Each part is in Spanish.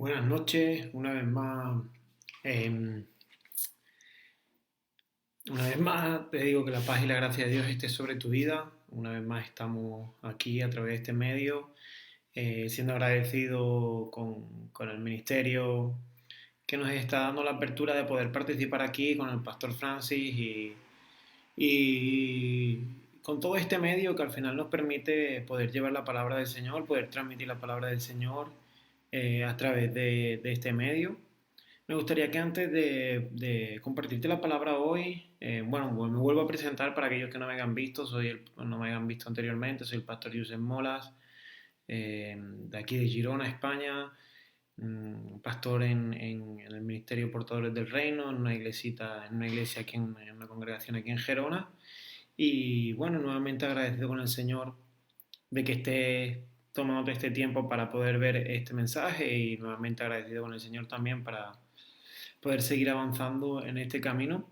Buenas noches, una vez más. em, una vez más te digo que la paz y la gracia de Dios esté sobre tu vida. Una vez más estamos aquí a través de este medio, siendo agradecido con el ministerio que nos está dando la apertura de poder participar aquí con el pastor Francis y con todo este medio que al final nos permite poder llevar la palabra del Señor, poder transmitir la palabra del Señor a través de este medio. Me gustaría que antes de compartirte la palabra hoy, me vuelvo a presentar para aquellos que no me hayan visto, no me hayan visto anteriormente, soy el pastor Josep Molas, de aquí de Girona, España, pastor en el Ministerio Portadores del Reino, en una iglesia aquí, en una congregación aquí en Gerona. Y bueno, nuevamente agradecido con el Señor de que esté tomando este tiempo para poder ver este mensaje y nuevamente agradecido con el Señor también para poder seguir avanzando en este camino.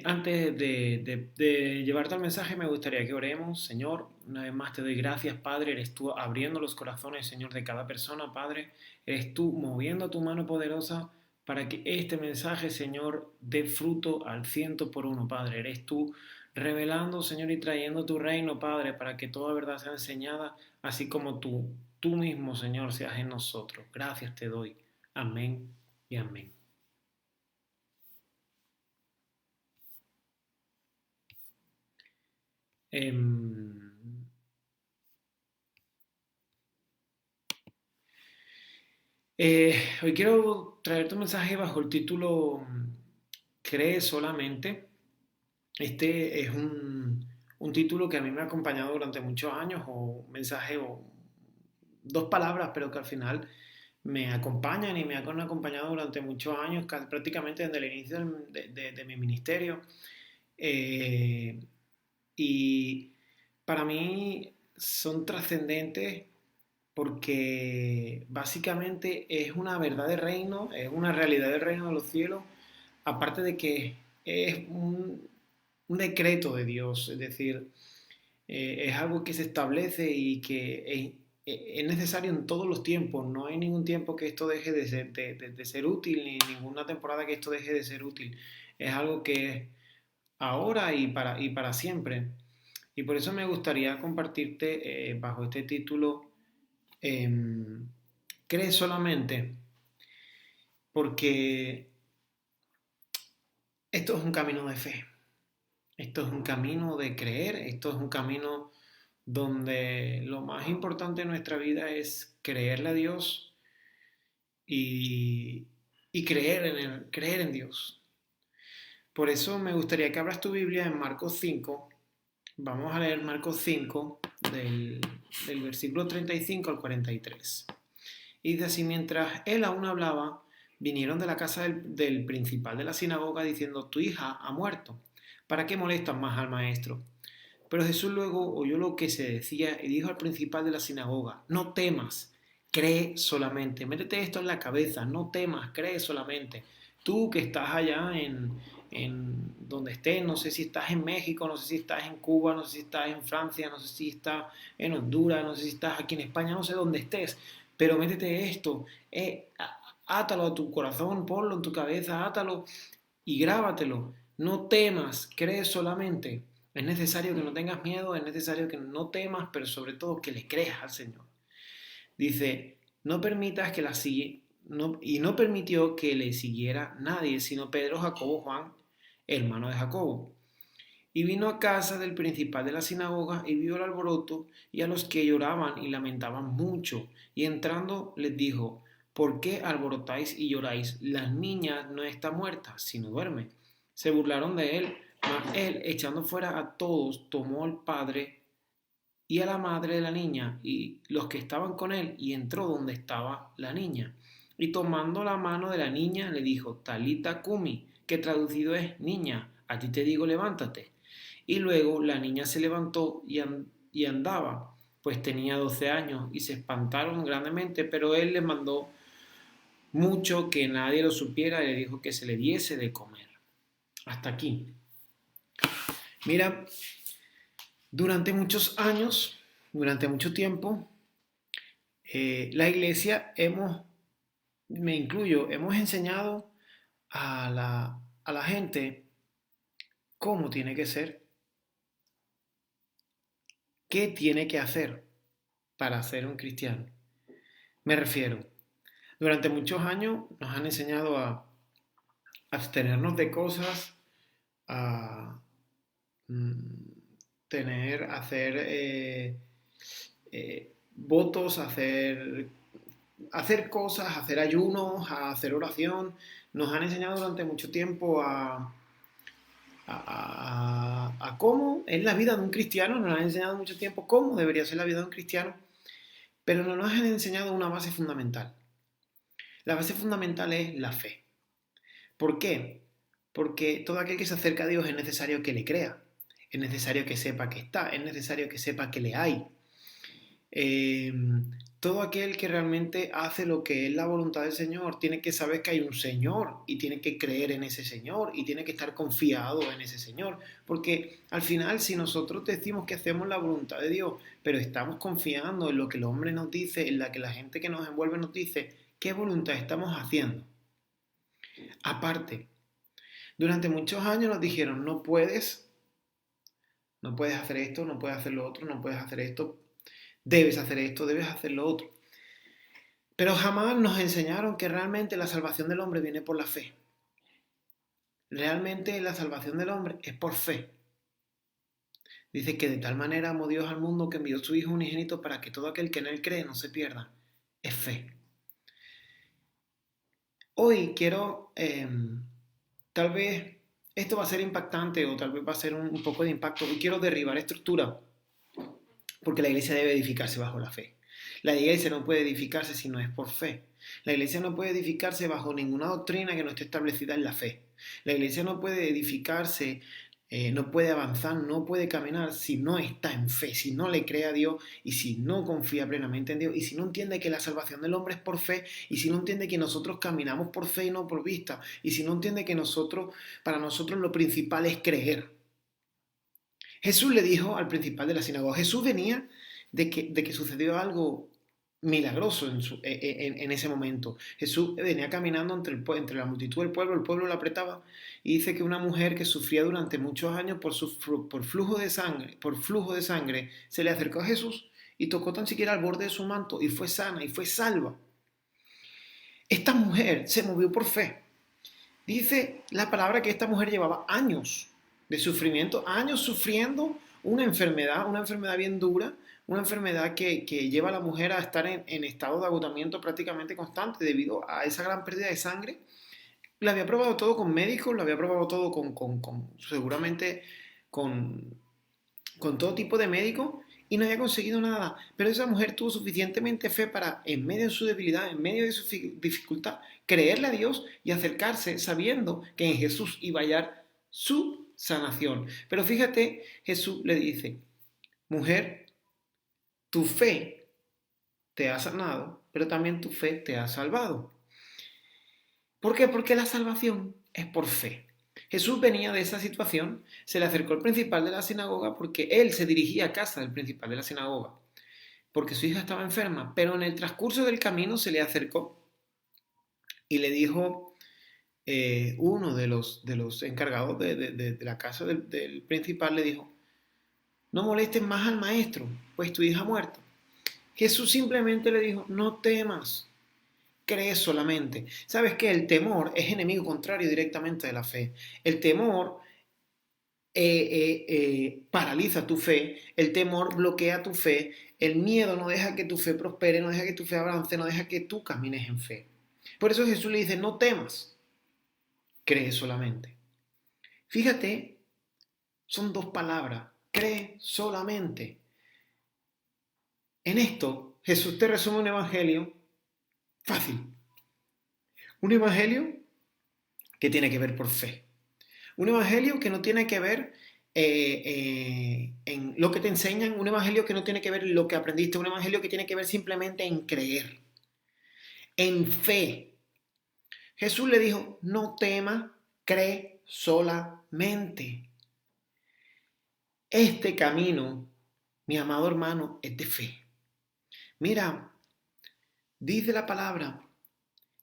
Antes de llevarte al mensaje me gustaría que oremos. Señor, una vez más te doy gracias, Padre. Eres tú abriendo los corazones, Señor, de cada persona, Padre. Eres tú moviendo tu mano poderosa para que este mensaje, Señor, dé fruto al ciento por uno, Padre. Eres tú revelando, Señor, y trayendo tu reino, Padre, para que toda verdad sea enseñada, así como tú mismo, Señor, seas en nosotros. Gracias te doy. Amén y amén. Em, Hoy quiero traerte un mensaje bajo el título Cree solamente. Este es un título que a mí me ha acompañado durante muchos años, o un mensaje, o dos palabras, pero que al final me acompañan y me han acompañado durante muchos años, prácticamente desde el inicio de mi ministerio. Eh, y para mí son trascendentes porque básicamente es una verdad de reino, es una realidad del reino de los cielos, aparte de que es un decreto de Dios, es decir, es algo que se establece y que es necesario en todos los tiempos, no hay ningún tiempo que esto deje de ser útil, ni ninguna temporada que esto deje de ser útil, es algo que es ahora y para siempre. Y por eso me gustaría compartirte bajo este título, em, cree solamente, porque esto es un camino de fe, esto es un camino de creer, esto es un camino donde lo más importante en nuestra vida es creerle a Dios y, y creer en Dios. Por eso me gustaría que abras tu Biblia en Marcos 5. Vamos a leer Marcos 5 del versículo 35 al 43. Y dice así: mientras él aún hablaba, vinieron de la casa del principal de la sinagoga diciendo: tu hija ha muerto, ¿para qué molestas más al maestro? Pero Jesús luego oyó lo que se decía y dijo al principal de la sinagoga: no temas, cree solamente. Métete esto en la cabeza: no temas, cree solamente. Tú que estás allá en donde estés, no sé si estás en México, no sé si estás en Cuba, no sé si estás en Francia, no sé si estás en Honduras, no sé si estás aquí en España, no sé dónde estés, pero métete esto, átalo a tu corazón, ponlo en tu cabeza, átalo y grábatelo. No temas, cree solamente. Es necesario que no tengas miedo, es necesario que no temas, pero sobre todo que le creas al Señor. Dice: no permitas que la siga, no, y no permitió que le siguiera nadie, sino Pedro, Jacobo, Juan, hermano de Jacobo. Y vino a casa del principal de la sinagoga y vio el alboroto y a los que lloraban y lamentaban mucho. Y entrando les dijo: ¿por qué alborotáis y lloráis? La niña no está muerta, sino duerme. Se burlaron de él, mas él, echando fuera a todos, tomó al padre y a la madre de la niña y los que estaban con él, y entró donde estaba la niña. Y tomando la mano de la niña le dijo: Talita Kumi, que traducido es: niña, a ti te digo, levántate. Y luego la niña se levantó y andaba, pues tenía 12 años, y se espantaron grandemente, pero él les mandó mucho que nadie lo supiera y le dijo que se le diese de comer. Hasta aquí. Mira, durante muchos años, durante mucho tiempo, la iglesia hemos me incluyo, hemos enseñado a la gente cómo tiene que ser, qué tiene que hacer para ser un cristiano. Me refiero, durante muchos años nos han enseñado a abstenernos de cosas, a mm, hacer votos, hacer cosas, hacer ayunos, a hacer oración. Nos han enseñado durante mucho tiempo a cómo es la vida de un cristiano, nos han enseñado mucho tiempo cómo debería ser la vida de un cristiano, pero no nos han enseñado una base fundamental. La base fundamental es la fe. ¿Por qué? Porque todo aquel que se acerca a Dios es necesario que le crea, es necesario que sepa que está, es necesario que sepa que le hay. Eh, Todo aquel que realmente hace lo que es la voluntad del Señor tiene que saber que hay un Señor y tiene que creer en ese Señor y tiene que estar confiado en ese Señor. Porque al final, si nosotros decimos que hacemos la voluntad de Dios, pero estamos confiando en lo que el hombre nos dice, en la que la gente que nos envuelve nos dice, ¿qué voluntad estamos haciendo? Aparte, durante muchos años nos dijeron, no puedes hacer esto, no puedes hacer lo otro, no puedes hacer esto, debes hacer esto, debes hacer lo otro. Pero jamás nos enseñaron que realmente la salvación del hombre viene por la fe. Realmente la salvación del hombre es por fe. Dice que de tal manera amó Dios al mundo que envió su Hijo unigénito para que todo aquel que en él cree no se pierda. Es fe. Hoy quiero, tal vez esto va a ser impactante o tal vez va a ser un poco de impacto. Hoy quiero derribar estructura porque la iglesia debe edificarse bajo la fe. La iglesia no puede edificarse si no es por fe. La iglesia no puede edificarse bajo ninguna doctrina que no esté establecida en la fe. La iglesia no puede edificarse, no puede avanzar, no puede caminar si no está en fe, si no le cree a Dios y si no confía plenamente en Dios y si no entiende que la salvación del hombre es por fe y si no entiende que nosotros caminamos por fe y no por vista y si no entiende que para nosotros lo principal es creer. Jesús le dijo al principal de la sinagoga, Jesús venía de que sucedió algo milagroso en ese momento. Jesús venía caminando entre la multitud del pueblo, el pueblo lo apretaba y dice que una mujer que sufría durante muchos años por flujo de sangre, se le acercó a Jesús y tocó tan siquiera al borde de su manto y fue sana y fue salva. Esta mujer se movió por fe. Dice la palabra que esta mujer llevaba años de sufrimiento, años sufriendo una enfermedad bien dura, una enfermedad que lleva a la mujer a estar en estado de agotamiento prácticamente constante debido a esa gran pérdida de sangre. Lo había probado todo con médicos, lo había probado todo seguramente con, con todo tipo de médicos y no había conseguido nada. Pero esa mujer tuvo suficientemente fe para, en medio de su debilidad, en medio de su dificultad, creerle a Dios y acercarse sabiendo que en Jesús iba a hallar su sanación. Pero fíjate, Jesús le dice, mujer, tu fe te ha sanado, pero también tu fe te ha salvado. ¿Por qué? Porque la salvación es por fe. Jesús venía de esa situación, se le acercó al principal de la sinagoga porque él se dirigía a casa del principal de la sinagoga, porque su hija estaba enferma, pero en el transcurso del camino se le acercó y le dijo uno de los encargados de la casa del principal, le dijo, no molesten más al maestro, pues tu hija ha muerto. Jesús simplemente le dijo, no temas, cree solamente. ¿Sabes qué? El temor es enemigo contrario directamente de la fe. El temor paraliza tu fe, el temor bloquea tu fe, el miedo no deja que tu fe prospere, no deja que tu fe avance, no deja que tú camines en fe. Por eso Jesús le dice, no temas, cree solamente. Fíjate, son dos palabras, cree solamente. En esto, Jesús te resume un evangelio fácil. Un evangelio que tiene que ver por fe. Un evangelio que no tiene que ver en lo que te enseñan, un evangelio que no tiene que ver en lo que aprendiste, un evangelio que tiene que ver simplemente en creer, en fe. Jesús le dijo, no temas, cree solamente. Este camino, mi amado hermano, es de fe. Mira, dice la palabra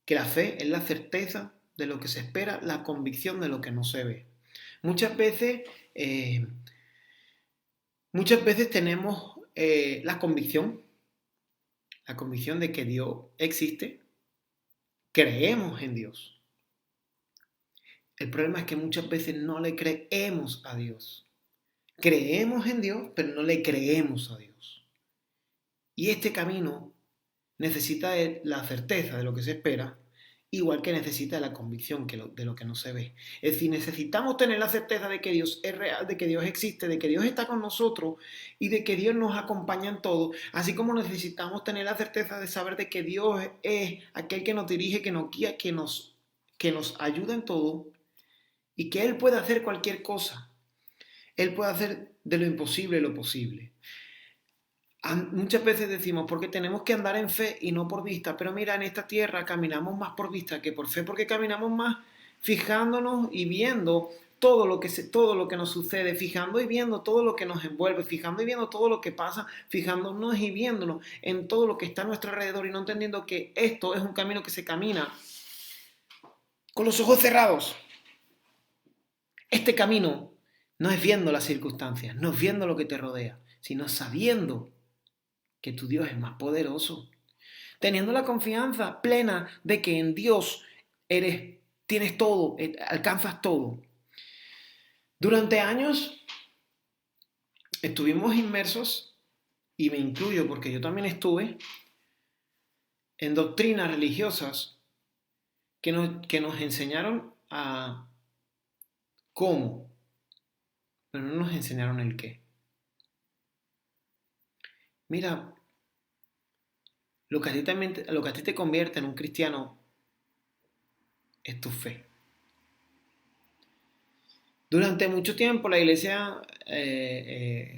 que la fe es la certeza de lo que se espera, la convicción de lo que no se ve. Muchas veces, eh, muchas veces tenemos la convicción de que Dios existe, creemos en Dios. El problema es que muchas veces no le creemos a Dios. Creemos en Dios, pero no le creemos a Dios. Y este camino necesita la certeza de lo que se espera, igual que necesita la convicción de lo que no se ve. Es decir, necesitamos tener la certeza de que Dios es real, de que Dios existe, de que Dios está con nosotros y de que Dios nos acompaña en todo, así como necesitamos tener la certeza de saber de que Dios es aquel que nos dirige, que nos guía, que nos ayuda en todo y que Él puede hacer cualquier cosa. Él puede hacer de lo imposible lo posible. Muchas veces decimos, porque tenemos que andar en fe y no por vista, pero mira, en esta tierra caminamos más por vista que por fe, porque caminamos más fijándonos y viendo todo lo que nos sucede, fijando y viendo todo lo que nos envuelve, fijando y viendo todo lo que pasa, fijándonos y viéndonos en todo lo que está a nuestro alrededor y no entendiendo que esto es un camino que se camina con los ojos cerrados. Este camino no es viendo las circunstancias, no es viendo lo que te rodea, sino sabiendo que tu Dios es más poderoso. Teniendo la confianza plena de que en Dios tienes todo, alcanzas todo. Durante años estuvimos inmersos, y me incluyo porque yo también estuve, en doctrinas religiosas que nos enseñaron a cómo, pero no nos enseñaron el qué. Mira, lo que a ti te convierte en un cristiano es tu fe. Durante mucho tiempo la iglesia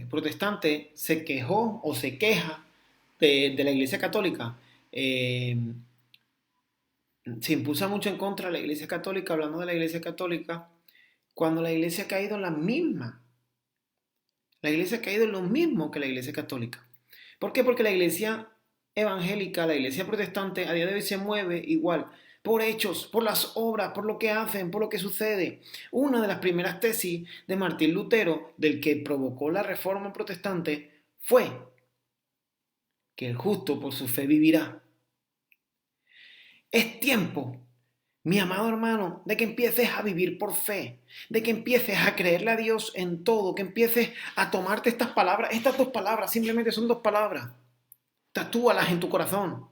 protestante se quejó o se queja de la iglesia católica. Se impulsa mucho en contra de la iglesia católica, hablando de la iglesia católica, cuando la iglesia ha caído en la misma. La iglesia ha caído en lo mismo que la iglesia católica. ¿Por qué? Porque la iglesia evangélica, la iglesia protestante, a día de hoy se mueve igual por hechos, por las obras, por lo que hacen, por lo que sucede. Una de las primeras tesis de Martín Lutero, del que provocó la reforma protestante, fue que el justo por su fe vivirá. Es tiempo, mi amado hermano, de que empieces a vivir por fe, de que empieces a creerle a Dios en todo, que empieces a tomarte estas palabras, estas dos palabras, simplemente son dos palabras. Tatúalas en tu corazón.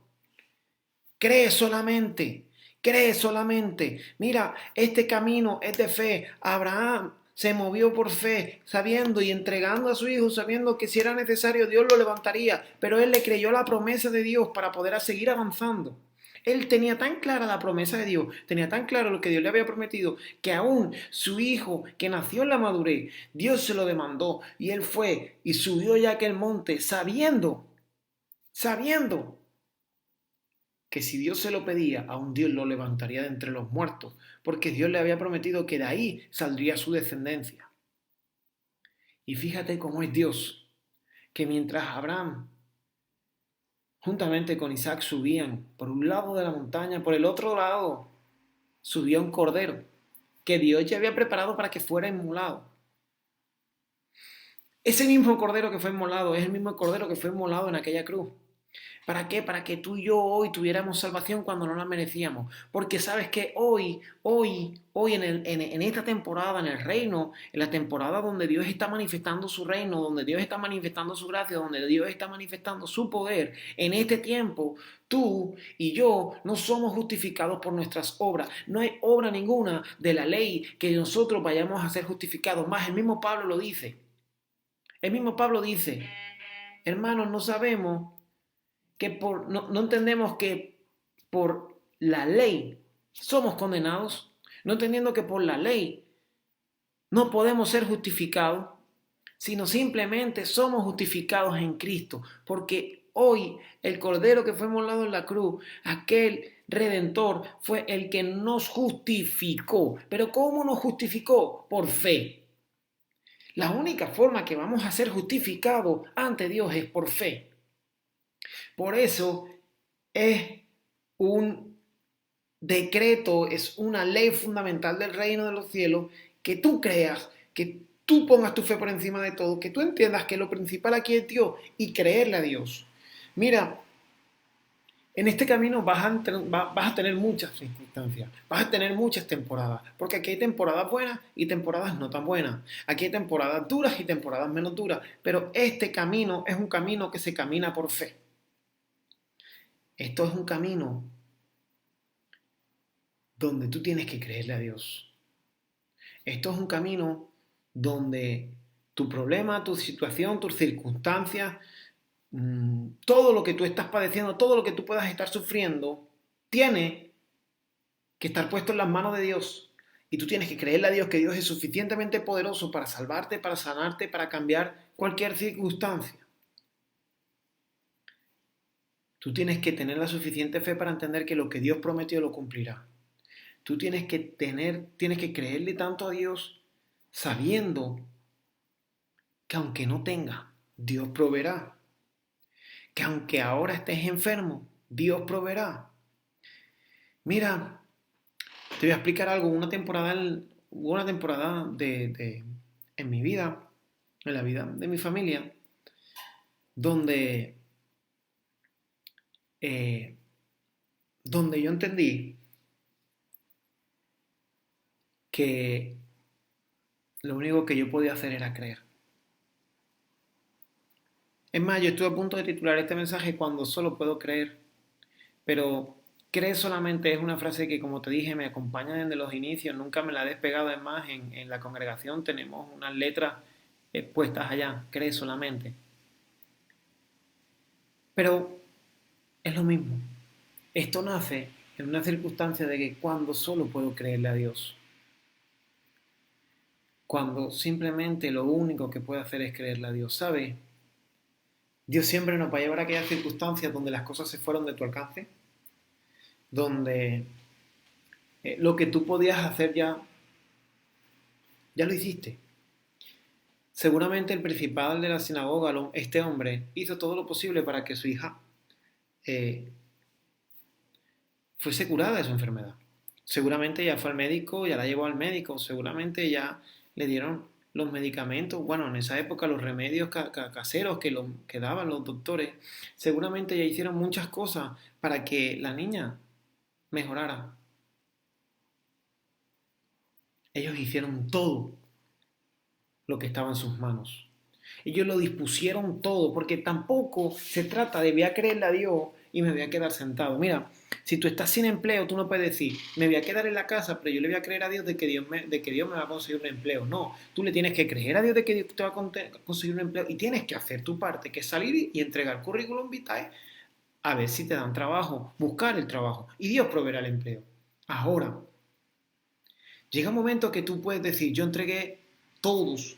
Cree solamente, cree solamente. Mira, este camino es de fe. Abraham se movió por fe, sabiendo y entregando a su hijo, sabiendo que si era necesario Dios lo levantaría, pero él le creyó la promesa de Dios para poder seguir avanzando. Él tenía tan clara la promesa de Dios, tenía tan claro lo que Dios le había prometido, que aún su hijo que nació en la madurez, Dios se lo demandó y él fue y subió ya aquel monte sabiendo que si Dios se lo pedía, aún Dios lo levantaría de entre los muertos, porque Dios le había prometido que de ahí saldría su descendencia. Y fíjate cómo es Dios, que mientras Abraham juntamente con Isaac subían por un lado de la montaña, por el otro lado subía un cordero que Dios ya había preparado para que fuera inmolado. Ese mismo cordero que fue inmolado es el mismo cordero que fue inmolado en aquella cruz. ¿Para qué? Para que tú y yo hoy tuviéramos salvación cuando no la merecíamos. Porque sabes que hoy en esta temporada, en el reino, en la temporada donde Dios está manifestando su reino, donde Dios está manifestando su gracia, donde Dios está manifestando su poder, en este tiempo, tú y yo no somos justificados por nuestras obras. No hay obra ninguna de la ley que nosotros vayamos a ser justificados. Más, el mismo Pablo lo dice. El mismo Pablo dice, hermanos, no sabemos que no entendemos que por la ley somos condenados, no entendiendo que por la ley no podemos ser justificados, sino simplemente somos justificados en Cristo, porque hoy el Cordero que fue molado en la cruz, aquel Redentor, fue el que nos justificó. ¿Pero cómo nos justificó? Por fe. La única forma que vamos a ser justificados ante Dios es por fe. Por eso es un decreto, es una ley fundamental del reino de los cielos, que tú creas, que tú pongas tu fe por encima de todo, que tú entiendas que lo principal aquí es Dios y creerle a Dios. Mira, en este camino vas a tener muchas circunstancias, vas a tener muchas temporadas, porque aquí hay temporadas buenas y temporadas no tan buenas. Aquí hay temporadas duras y temporadas menos duras, pero este camino es un camino que se camina por fe. Esto es un camino donde tú tienes que creerle a Dios. Esto es un camino donde tu problema, tu situación, tus circunstancias, todo lo que tú estás padeciendo, todo lo que tú puedas estar sufriendo, tiene que estar puesto en las manos de Dios. Y tú tienes que creerle a Dios que Dios es suficientemente poderoso para salvarte, para sanarte, para cambiar cualquier circunstancia. Tú tienes que tener la suficiente fe para entender que lo que Dios prometió lo cumplirá. Tú tienes que creerle tanto a Dios sabiendo que aunque no tenga, Dios proveerá. Que aunque ahora estés enfermo, Dios proveerá. Mira, te voy a explicar algo. Hubo una temporada en mi vida, en la vida de mi familia, donde, eh, donde yo entendí que lo único que yo podía hacer era creer. Es más, yo estuve a punto de titular este mensaje cuando solo puedo creer, pero creer solamente es una frase que, como te dije, me acompaña desde los inicios, nunca me la he despegado. Es más, en la congregación tenemos unas letras puestas allá, cree solamente. Pero es lo mismo. Esto nace en una circunstancia de que cuando solo puedo creerle a Dios, cuando simplemente lo único que puedo hacer es creerle a Dios, ¿sabes? Dios siempre nos va a llevar a aquellas circunstancias donde las cosas se fueron de tu alcance, donde lo que tú podías hacer ya lo hiciste. Seguramente el principal de la sinagoga, este hombre, hizo todo lo posible para que su hija eh, fuese curada de su enfermedad. Seguramente ya fue al médico, ya la llevó al médico, seguramente ya le dieron los medicamentos, bueno, en esa época los remedios caseros que daban los doctores, seguramente ya hicieron muchas cosas para que la niña mejorara. Ellos hicieron todo lo que estaba en sus manos. Ellos lo dispusieron todo, porque tampoco se trata de voy a creerle a Dios y me voy a quedar sentado. Mira, si tú estás sin empleo, tú no puedes decir, me voy a quedar en la casa, pero yo le voy a creer a Dios de que Dios me va a conseguir un empleo. No, tú le tienes que creer a Dios de que Dios te va a conseguir un empleo y tienes que hacer tu parte, que es salir y entregar currículum vitae a ver si te dan trabajo, buscar el trabajo y Dios proveerá el empleo. Ahora, llega un momento que tú puedes decir, yo entregué todos,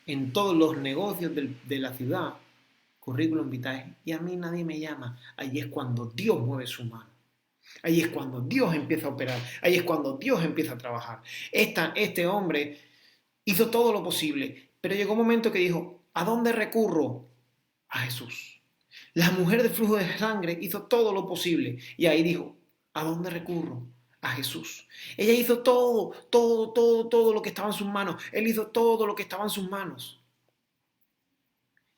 en todos los negocios de la ciudad, currículum vitae, y a mí nadie me llama. Ahí es cuando Dios mueve su mano. Ahí es cuando Dios empieza a operar. Ahí es cuando Dios empieza a trabajar. Este hombre hizo todo lo posible, pero llegó un momento que dijo, ¿a dónde recurro? A Jesús. La mujer de flujo de sangre hizo todo lo posible y ahí dijo, ¿a dónde recurro? A Jesús. Ella hizo todo lo que estaba en sus manos. Él hizo todo lo que estaba en sus manos.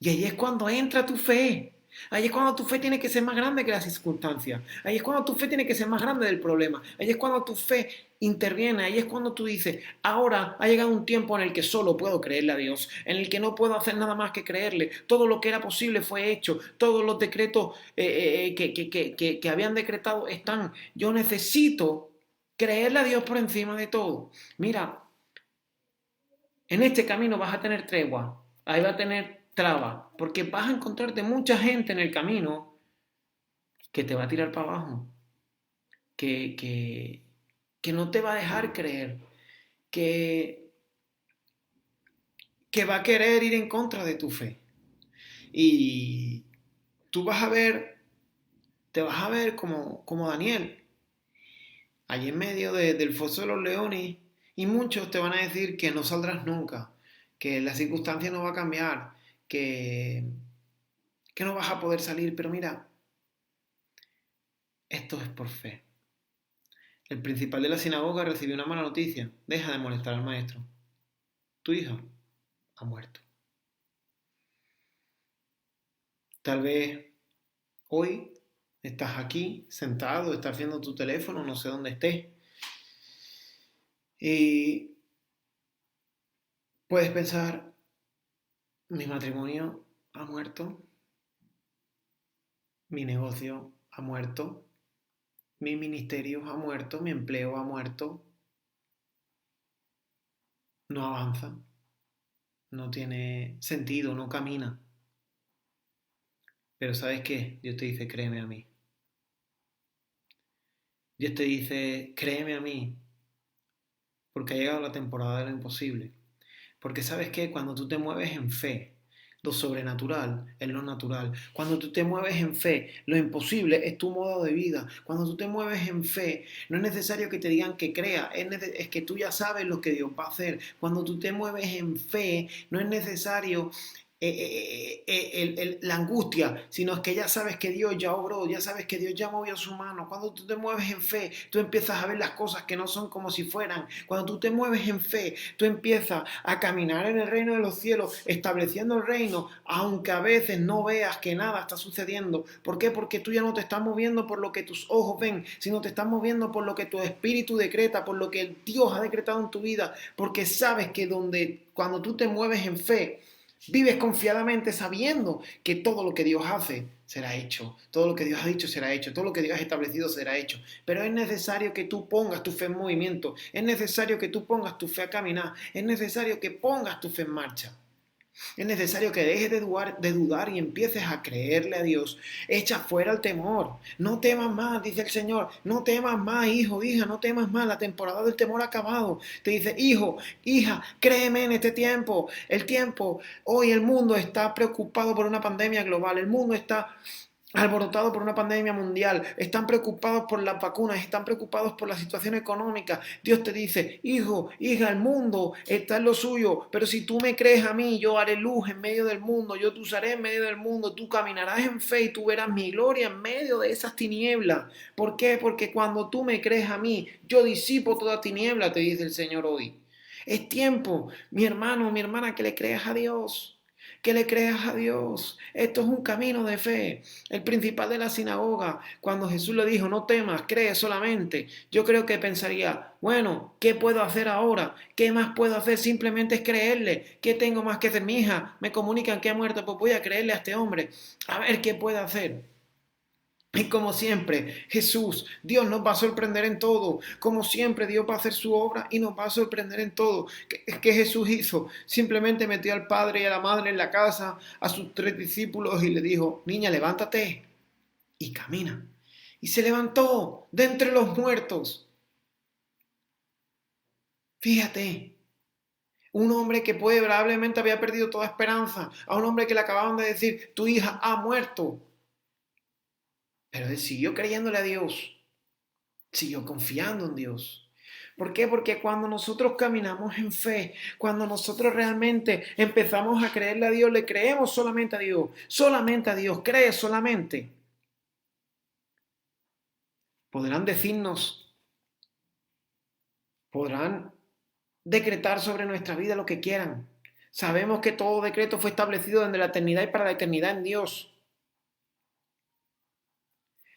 Y ahí es cuando entra tu fe. Ahí es cuando tu fe tiene que ser más grande que las circunstancias. Ahí es cuando tu fe tiene que ser más grande del problema. Ahí es cuando tu fe interviene. Ahí es cuando tú dices, ahora ha llegado un tiempo en el que solo puedo creerle a Dios, en el que no puedo hacer nada más que creerle. Todo lo que era posible fue hecho. Todos los decretos que habían decretado están. Yo necesito creerle a Dios por encima de todo. Mira, en este camino vas a tener tregua. Ahí va a tener traba, porque vas a encontrarte mucha gente en el camino que te va a tirar para abajo, que, que, que no te va a dejar creer, que, que va a querer ir en contra de tu fe. Y tú vas a ver, te vas a ver como Daniel, allí en medio del foso de los leones, y muchos te van a decir que no saldrás nunca, que la circunstancia no va a cambiar, que, que no vas a poder salir, pero mira, esto es por fe. El principal de la sinagoga recibió una mala noticia. Deja de molestar al maestro. Tu hija ha muerto. Tal vez hoy estás aquí sentado, estás viendo tu teléfono, no sé dónde estés. Y puedes pensar, mi matrimonio ha muerto, mi negocio ha muerto, mi ministerio ha muerto, mi empleo ha muerto, no avanza, no tiene sentido, no camina. Pero ¿sabes qué? Dios te dice, créeme a mí. Dios te dice, créeme a mí, porque ha llegado la temporada de lo imposible. Porque ¿sabes qué? Cuando tú te mueves en fe, lo sobrenatural es lo natural. Cuando tú te mueves en fe, lo imposible es tu modo de vida. Cuando tú te mueves en fe, no es necesario que te digan que crea, es que tú ya sabes lo que Dios va a hacer. Cuando tú te mueves en fe, no es necesario la angustia, sino es que ya sabes que Dios ya obró, ya sabes que Dios ya movió su mano. Cuando tú te mueves en fe, tú empiezas a ver las cosas que no son como si fueran. Cuando tú te mueves en fe, tú empiezas a caminar en el reino de los cielos, estableciendo el reino, aunque a veces no veas que nada está sucediendo. ¿Por qué? Porque tú ya no te estás moviendo por lo que tus ojos ven, sino te estás moviendo por lo que tu espíritu decreta, por lo que Dios ha decretado en tu vida, porque sabes que cuando tú te mueves en fe, vives confiadamente sabiendo que todo lo que Dios hace será hecho, todo lo que Dios ha dicho será hecho, todo lo que Dios ha establecido será hecho. Pero es necesario que tú pongas tu fe en movimiento, es necesario que tú pongas tu fe a caminar, es necesario que pongas tu fe en marcha. Es necesario que dejes de dudar y empieces a creerle a Dios. Echa fuera el temor. No temas más, dice el Señor. No temas más, hijo, hija, no temas más. La temporada del temor ha acabado. Te dice, hijo, hija, créeme en este tiempo. Hoy el mundo está preocupado por una pandemia global. El mundo está alborotado por una pandemia mundial, están preocupados por las vacunas, están preocupados por la situación económica. Dios te dice, hijo, hija, el mundo está en lo suyo, pero si tú me crees a mí, yo haré luz en medio del mundo, yo te usaré en medio del mundo, tú caminarás en fe y tú verás mi gloria en medio de esas tinieblas. ¿Por qué? Porque cuando tú me crees a mí, yo disipo toda tiniebla, te dice el Señor hoy. Es tiempo, mi hermano, mi hermana, que le creas a Dios. Que le creas a Dios. Esto es un camino de fe. El principal de la sinagoga, cuando Jesús le dijo, no temas, cree solamente, yo creo que pensaría, bueno, ¿qué puedo hacer ahora? ¿Qué más puedo hacer? Simplemente es creerle. ¿Qué tengo más que hacer? Mi hija, me comunican que ha muerto, pues voy a creerle a este hombre. A ver qué puedo hacer. Y como siempre, Jesús, Dios nos va a sorprender en todo. Como siempre, Dios va a hacer su obra y nos va a sorprender en todo. ¿Qué Jesús hizo? Simplemente metió al padre y a la madre en la casa, a sus 3 discípulos y le dijo, niña, levántate y camina. Y se levantó de entre los muertos. Fíjate, un hombre que probablemente había perdido toda esperanza, a un hombre que le acababan de decir, tu hija ha muerto. Pero él siguió creyéndole a Dios. Siguió confiando en Dios. ¿Por qué? Porque cuando nosotros caminamos en fe, cuando nosotros realmente empezamos a creerle a Dios, le creemos solamente a Dios, cree solamente. Podrán decirnos, podrán decretar sobre nuestra vida lo que quieran. Sabemos que todo decreto fue establecido desde la eternidad y para la eternidad en Dios.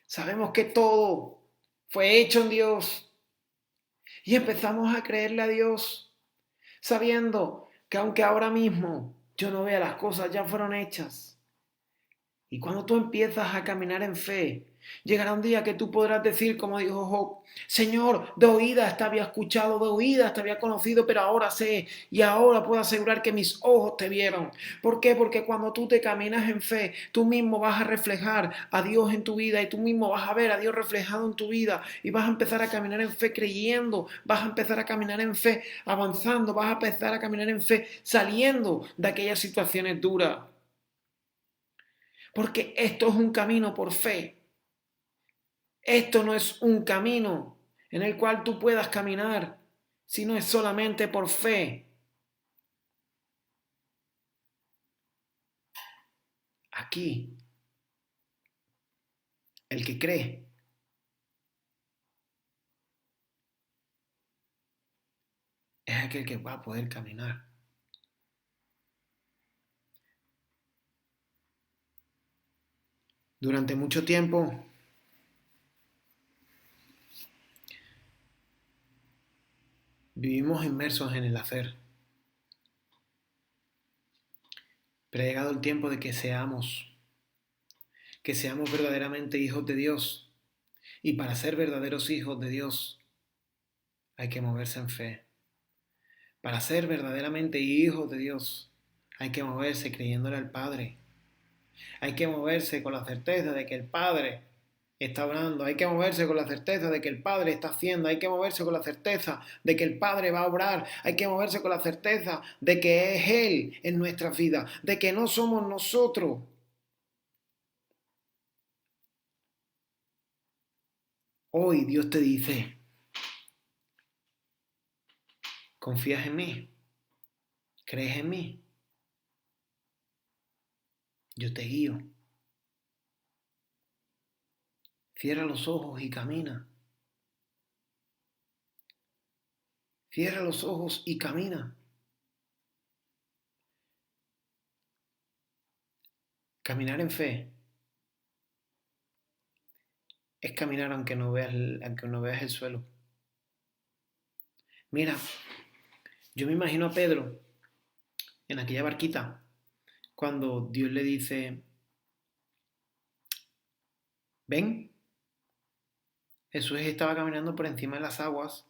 Sabemos que todo fue hecho en Dios. Y empezamos a creerle a Dios, sabiendo que aunque ahora mismo yo no vea las cosas, ya fueron hechas. Y cuando tú empiezas a caminar en fe, llegará un día que tú podrás decir, como dijo Job, Señor, de oídas te había escuchado, de oídas te había conocido, pero ahora sé y ahora puedo asegurar que mis ojos te vieron. ¿Por qué? Porque cuando tú te caminas en fe, tú mismo vas a reflejar a Dios en tu vida y tú mismo vas a ver a Dios reflejado en tu vida y vas a empezar a caminar en fe creyendo, vas a empezar a caminar en fe avanzando, vas a empezar a caminar en fe saliendo de aquellas situaciones duras. Porque esto es un camino por fe. Esto no es un camino en el cual tú puedas caminar, sino es solamente por fe. Aquí, el que cree es aquel que va a poder caminar. Durante mucho tiempo vivimos inmersos en el hacer, pero ha llegado el tiempo de que seamos verdaderamente hijos de Dios. Y para ser verdaderos hijos de Dios hay que moverse en fe. Para ser verdaderamente hijos de Dios hay que moverse creyéndole al Padre. Hay que moverse con la certeza de que el Padre está obrando. Hay que moverse con la certeza de que el Padre está haciendo. Hay que moverse con la certeza de que el Padre va a obrar. Hay que moverse con la certeza de que es Él en nuestras vidas, de que no somos nosotros. Hoy Dios te dice, ¿confías en mí? ¿Crees en mí? Yo te guío. Cierra los ojos y camina. Cierra los ojos y camina. Caminar en fe es caminar aunque no veas el suelo. Mira, yo me imagino a Pedro en aquella barquita cuando Dios le dice, ven. Jesús estaba caminando por encima de las aguas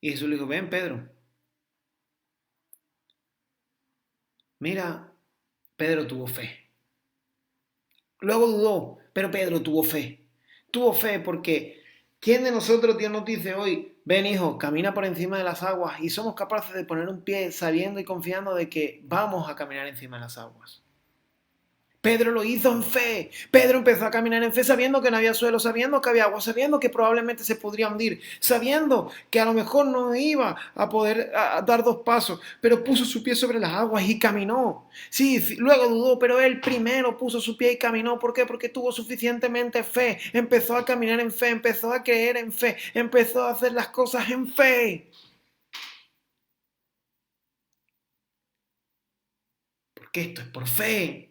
y Jesús le dijo, ven Pedro. Mira, Pedro tuvo fe. Luego dudó, pero Pedro tuvo fe. Tuvo fe porque ¿quién de nosotros Dios nos dice hoy, ven hijo, camina por encima de las aguas y somos capaces de poner un pie sabiendo y confiando de que vamos a caminar encima de las aguas? Pedro lo hizo en fe. Pedro empezó a caminar en fe sabiendo que no había suelo, sabiendo que había agua, sabiendo que probablemente se podría hundir, sabiendo que a lo mejor no iba a poder dar 2 pasos, pero puso su pie sobre las aguas y caminó. Sí, luego dudó, pero él primero puso su pie y caminó. ¿Por qué? Porque tuvo suficientemente fe. Empezó a caminar en fe, empezó a creer en fe, empezó a hacer las cosas en fe. Porque esto es por fe.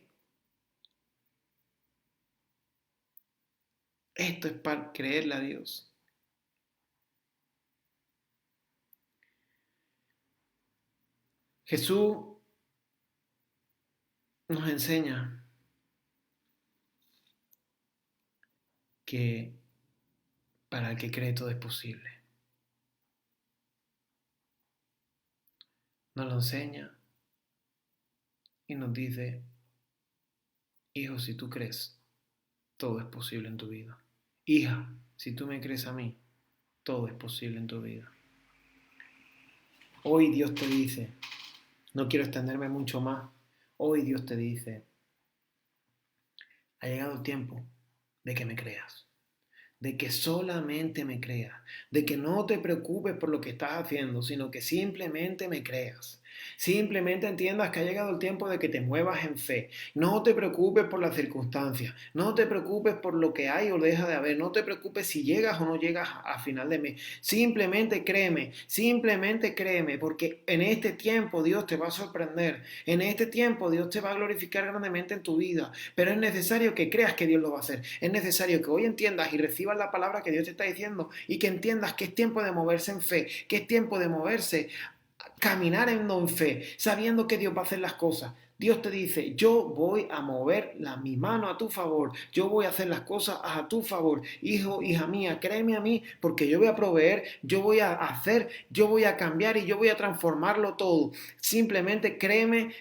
Esto es para creerle a Dios. Jesús nos enseña que para el que cree todo es posible. Nos lo enseña y nos dice, hijo, si tú crees, todo es posible en tu vida. Hija, si tú me crees a mí, todo es posible en tu vida. Hoy Dios te dice, no quiero extenderme mucho más, hoy Dios te dice, ha llegado el tiempo de que me creas. De que solamente me creas, de que no te preocupes por lo que estás haciendo, sino que simplemente me creas. Simplemente entiendas que ha llegado el tiempo de que te muevas en fe. No te preocupes por las circunstancias, no te preocupes por lo que hay o deja de haber, no te preocupes si llegas o no llegas a final de mes. Simplemente créeme, porque en este tiempo Dios te va a sorprender, en este tiempo Dios te va a glorificar grandemente en tu vida, pero es necesario que creas que Dios lo va a hacer. Es necesario que hoy entiendas y recibas la palabra que Dios te está diciendo y que entiendas que es tiempo de moverse en fe, que es tiempo de moverse, caminar en fe, sabiendo que Dios va a hacer las cosas. Dios te dice, yo voy a mover mi mano a tu favor, yo voy a hacer las cosas a tu favor. Hijo, hija mía, créeme a mí, porque yo voy a proveer, yo voy a hacer, yo voy a cambiar y yo voy a transformarlo todo. Simplemente créeme,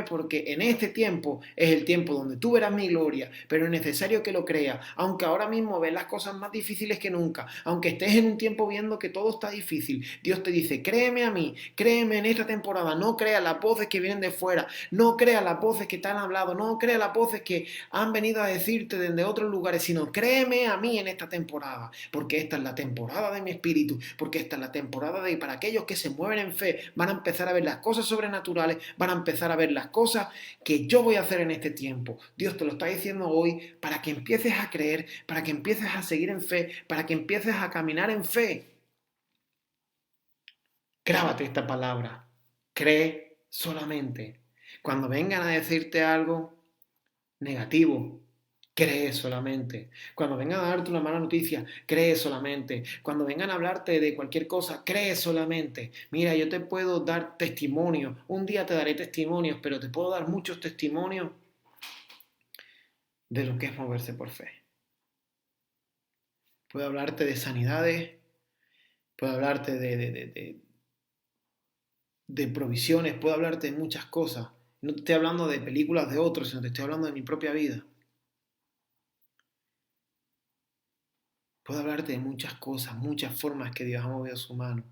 porque en este tiempo es el tiempo donde tú verás mi gloria, pero es necesario que lo creas, aunque ahora mismo ves las cosas más difíciles que nunca, aunque estés en un tiempo viendo que todo está difícil. Dios te dice, créeme a mí, créeme en esta temporada, no creas las voces que vienen de fuera, no creas las voces que te han hablado, no creas las voces que han venido a decirte desde otros lugares, sino créeme a mí en esta temporada, porque esta es la temporada de mi espíritu, porque esta es la temporada de para aquellos que se mueven en fe, van a empezar a ver las cosas sobrenaturales, van a empezar a ver las cosas que yo voy a hacer en este tiempo. Dios te lo está diciendo hoy para que empieces a creer, para que empieces a seguir en fe, para que empieces a caminar en fe. Grábate esta palabra. Cree solamente. Cuando vengan a decirte algo negativo, cree solamente. Cuando vengan a darte una mala noticia, cree solamente. Cuando vengan a hablarte de cualquier cosa, cree solamente. Mira, yo te puedo dar testimonio. Un día te daré testimonios, pero te puedo dar muchos testimonios de lo que es moverse por fe. Puedo hablarte de sanidades, puedo hablarte de provisiones, puedo hablarte de muchas cosas. No te estoy hablando de películas de otros, sino te estoy hablando de mi propia vida. Puedo hablarte de muchas cosas, muchas formas que Dios ha movido su mano.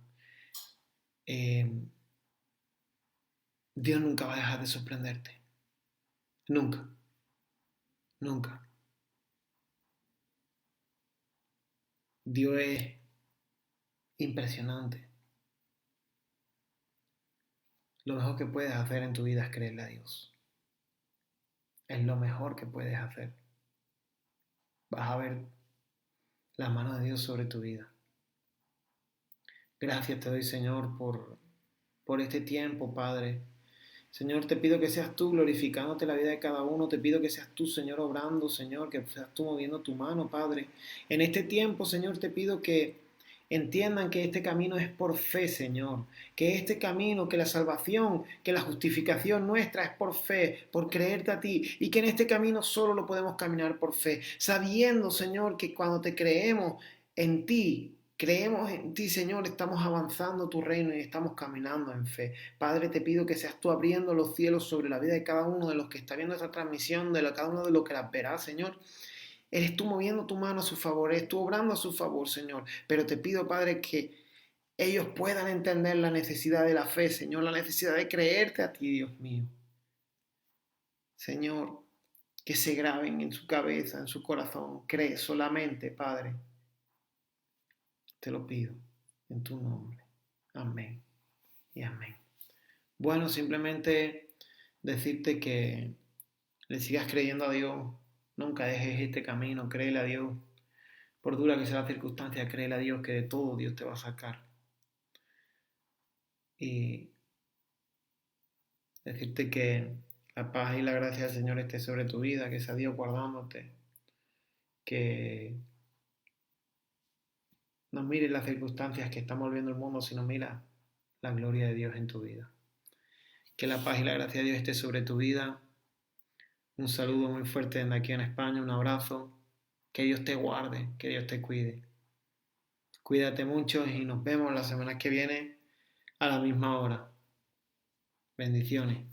Dios nunca va a dejar de sorprenderte. Nunca, nunca. Dios es impresionante. Lo mejor que puedes hacer en tu vida es creerle a Dios. Es lo mejor que puedes hacer. Vas a ver la mano de Dios sobre tu vida. Gracias te doy, Señor, por este tiempo, Padre. Señor, te pido que seas tú glorificándote la vida de cada uno. Te pido que seas tú, Señor, obrando, Señor, que seas tú moviendo tu mano, Padre. En este tiempo, Señor, te pido que entiendan que este camino es por fe, Señor. Que este camino, que la salvación, que la justificación nuestra es por fe, por creerte a ti. Y que en este camino solo lo podemos caminar por fe. Sabiendo, Señor, que cuando te creemos en ti, creemos en ti, Señor, estamos avanzando tu reino y estamos caminando en fe. Padre, te pido que seas tú abriendo los cielos sobre la vida de cada uno de los que está viendo esta transmisión, de cada uno de los que la verá, Señor. Eres tú moviendo tu mano a su favor, eres tú obrando a su favor, Señor. Pero te pido, Padre, que ellos puedan entender la necesidad de la fe, Señor, la necesidad de creerte a ti, Dios mío. Señor, que se graben en su cabeza, en su corazón. Cree solamente, Padre. Te lo pido en tu nombre. Amén y amén. Bueno, simplemente decirte que le sigas creyendo a Dios. Nunca dejes este camino, créele a Dios. Por dura que sea la circunstancia, créele a Dios que de todo Dios te va a sacar. Y decirte que la paz y la gracia del Señor esté sobre tu vida, que sea Dios guardándote, que no mires las circunstancias que estamos viviendo el mundo, sino mira la gloria de Dios en tu vida. Que la paz y la gracia de Dios esté sobre tu vida. Un saludo muy fuerte desde aquí en España, un abrazo. Que Dios te guarde, que Dios te cuide. Cuídate mucho y nos vemos la semana que viene a la misma hora. Bendiciones.